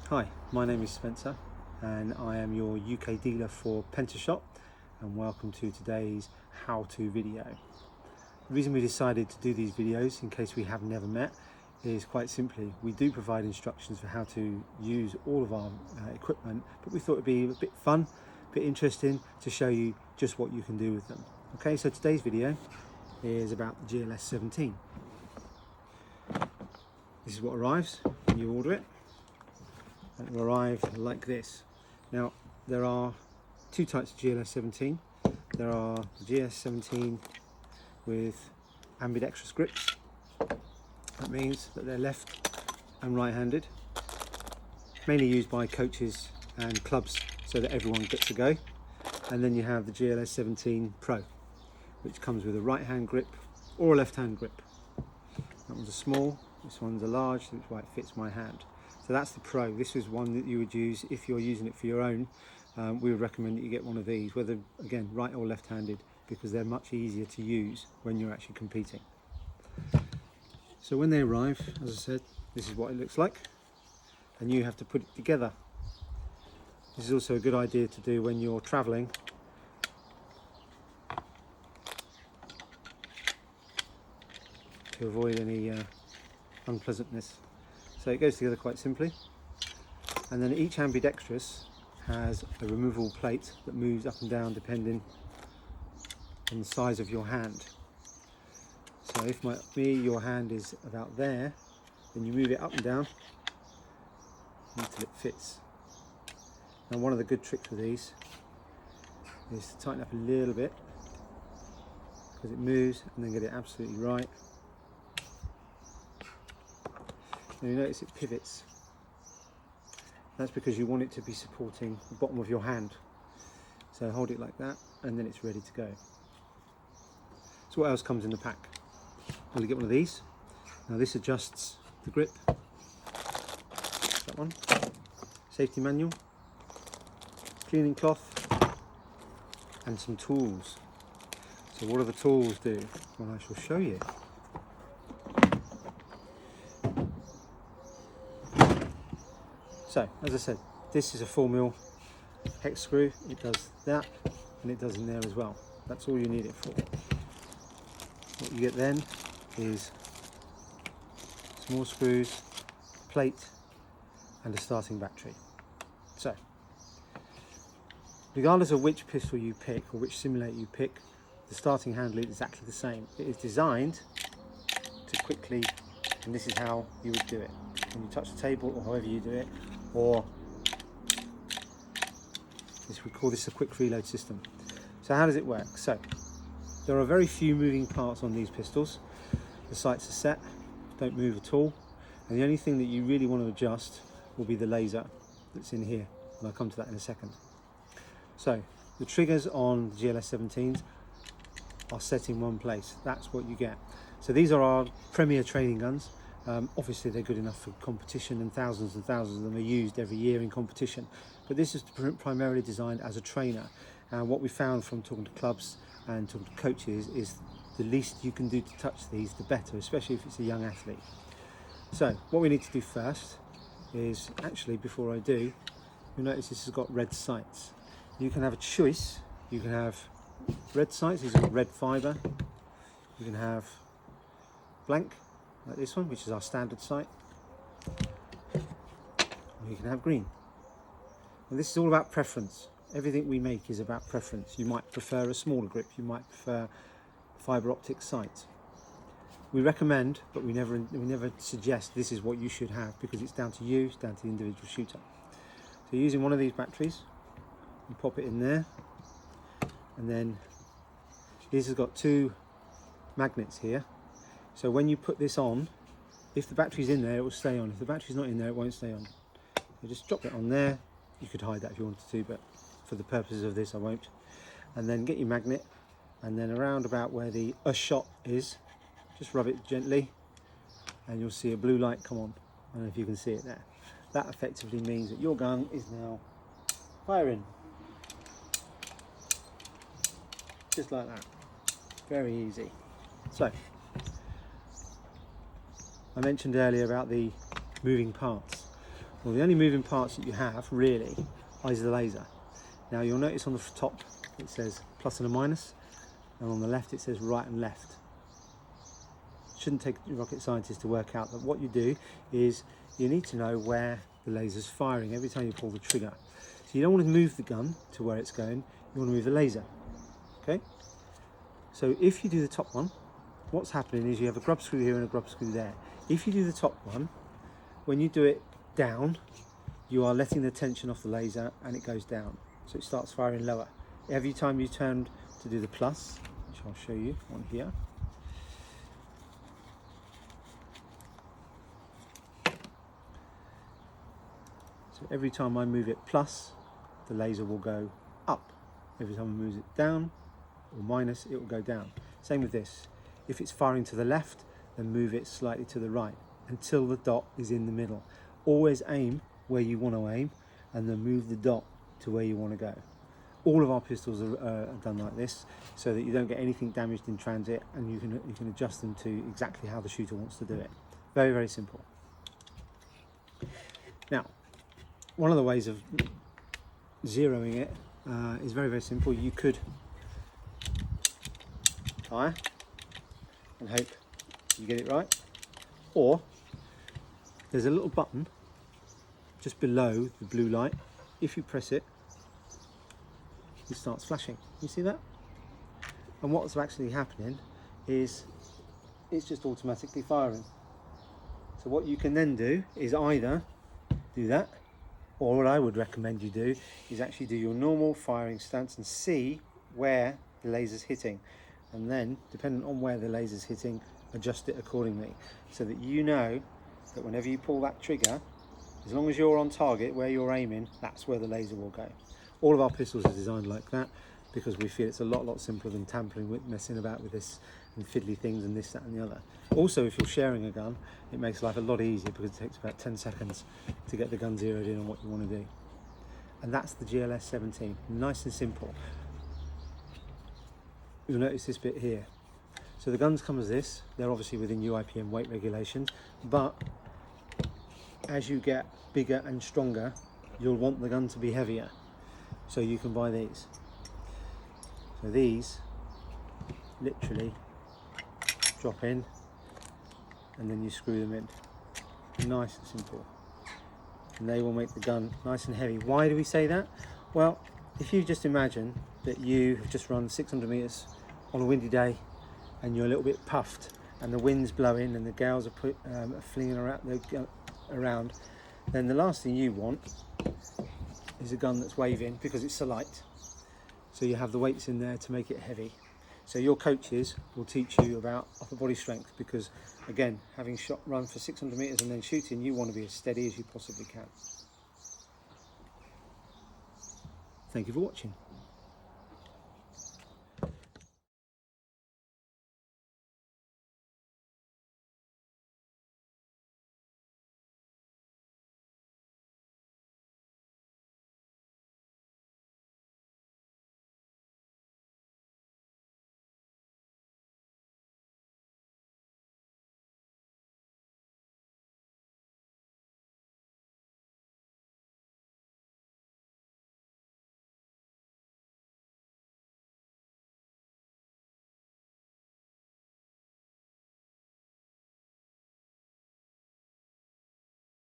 Hi, my name is Spencer and I am your UK dealer for Pentashot, and welcome to today's how-to video. The reason we decided to do these videos, in case we have never met, is quite simply we do provide instructions for how to use all of our equipment, but we thought it'd be a bit fun, a bit interesting to show you just what you can do with them. Okay, so today's video is about the GLS17. This is what arrives when you order it. It will arrive like this. Now, there are two types of GLS17. There are the GLS17 with ambidextrous grips. That means that they're left and right-handed, mainly used by coaches and clubs so that everyone gets a go. And then you have the GLS17 Pro, which comes with a right-hand grip or a left-hand grip. That one's a small, this one's a large, that's why it fits my hand. So that's the Pro. This is one that you would use if you're using it for your own. We would recommend that you get one of these, whether, again, right or left-handed, because they're much easier to use when you're actually competing. So when they arrive, as I said, this is what it looks like, and you have to put it together. This is also a good idea to do when you're traveling. To avoid any unpleasantness. So it goes together quite simply, and then each ambidextrous has a removable plate that moves up and down depending on the size of your hand. So if your hand is about there, then you move it up and down until it fits. Now, one of the good tricks with these is to tighten up a little bit, because it moves, and then get it absolutely right. Now you notice it pivots. That's because you want it to be supporting the bottom of your hand. So hold it like that, and then it's ready to go. So what else comes in the pack? Well, you get one of these. Now this adjusts the grip. That one. Safety manual, cleaning cloth, and some tools. So what do the tools do? Well, I shall show you. So, as I said, this is a 4mm hex screw. It does that, and it does in there as well. That's all you need it for. What you get then is small screws, plate, and a starting battery. So, regardless of which pistol you pick or which simulator you pick, the starting handle is exactly the same. It is designed to quickly, and this is how you would do it. When you touch the table, or however you do it, or we call this a quick reload system. So how does it work? So there are very few moving parts on these pistols. The sights are set, don't move at all, and the only thing that you really want to adjust will be the laser that's in here, and I'll come to that in a second. So the triggers on the GLS17s are set in one place. That's what you get. So these are our premier training guns. Obviously they're good enough for competition, and thousands of them are used every year in competition, but this is primarily designed as a trainer. And what we found from talking to clubs and talking to coaches is the least you can do to touch these, the better, especially if it's a young athlete. So what we need to do first is, actually before I do, you'll notice this has got red sights. You can have a choice. You can have red sights, these are red fibre. You can have blank, like this one, which is our standard sight, or you can have green. And this is all about preference. Everything we make is about preference. You might prefer a smaller grip, you might prefer fibre optic sight. We recommend, but we never suggest this is what you should have, because it's down to you, it's down to the individual shooter. So using one of these batteries, you pop it in there, and then this has got two magnets here. So when you put this on, if the battery's in there, it will stay on. If the battery's not in there, it won't stay on. So just drop it on there. You could hide that if you wanted to, but for the purposes of this, I won't. And then get your magnet, and then around about where the shot is, just rub it gently, and you'll see a blue light come on. I don't know if you can see it there. That effectively means that your gun is now firing. Just like that. Very easy. So, I mentioned earlier about the moving parts. Well, the only moving parts that you have really is the laser. Now you'll notice on the top it says plus and a minus, and on the left it says right and left. Shouldn't take a rocket scientist to work out that what you do is you need to know where the laser's firing every time you pull the trigger. So you don't want to move the gun to where it's going, you want to move the laser. Okay? So if you do the top one, what's happening is you have a grub screw here and a grub screw there. If you do the top one, when you do it down, you are letting the tension off the laser and it goes down. So it starts firing lower. Every time you turn to do the plus, which I'll show you on here, so every time I move it plus, the laser will go up. Every time I move it down or minus, it will go down. Same with this. If it's firing to the left, then move it slightly to the right until the dot is in the middle. Always aim where you want to aim and then move the dot to where you want to go. All of our pistols are done like this so that you don't get anything damaged in transit, and you can adjust them to exactly how the shooter wants to do it. Very, very simple. Now, one of the ways of zeroing it is very, very simple. You could fire and hope you get it right, or there's a little button just below the blue light. If you press it, it starts flashing. You see that? And what's actually happening is it's just automatically firing. So what you can then do is either do that, or what I would recommend you do is actually do your normal firing stance and see where the laser's hitting, and then depending on where the laser's hitting, adjust it accordingly, so that you know that whenever you pull that trigger, as long as you're on target where you're aiming, that's where the laser will go. All of our pistols are designed like that because we feel it's a lot simpler than tampering with, messing about with this and fiddly things and this, that and the other. Also, if you're sharing a gun, it makes life a lot easier because it takes about 10 seconds to get the gun zeroed in on what you want to do. And that's the GLS17, nice and simple. You'll notice this bit here. So the guns come as this. They're obviously within UIPM weight regulations, but as you get bigger and stronger, you'll want the gun to be heavier. So you can buy these. So these literally drop in and then you screw them in. Nice and simple. And they will make the gun nice and heavy. Why do we say that? Well, if you just imagine that you have just run 600 meters on a windy day and you're a little bit puffed and the wind's blowing and the gales are flinging around, then the last thing you want is a gun that's waving because it's so light. So you have the weights in there to make it heavy. So your coaches will teach you about upper body strength because, again, having run for 600 meters and then shooting, you want to be as steady as you possibly can. Thank you for watching.